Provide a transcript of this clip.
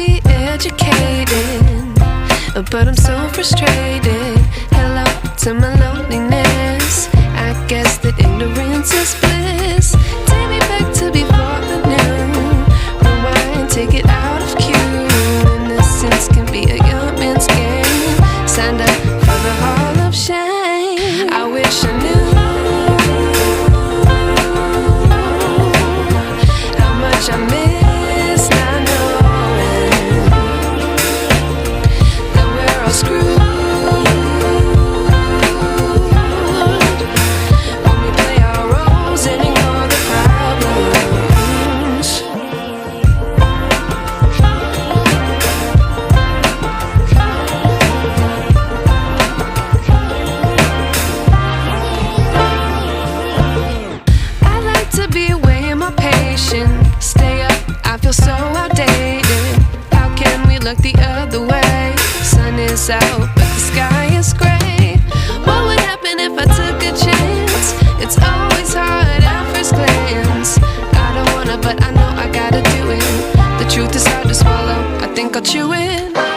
be educated, but I'm so frustrated. Hello to my loneliness. I guess that ignorance is bliss. Take me back to before I knew. Rewind, take it out of cue. Innocence can be a young man's game. Signed up for the hall of shame. I wish I knew how much I miss not knowing that we're all screwed when we play our roles and ignore the problems. I like to be away in my patience. Stay up, I feel so outdated. How can we look the other way? Sun is out, but the sky is gray. What would happen if I took a chance? It's always hard at first glance. I don't wanna, but I know I gotta do it. The truth is hard to swallow, I think I'll chew it.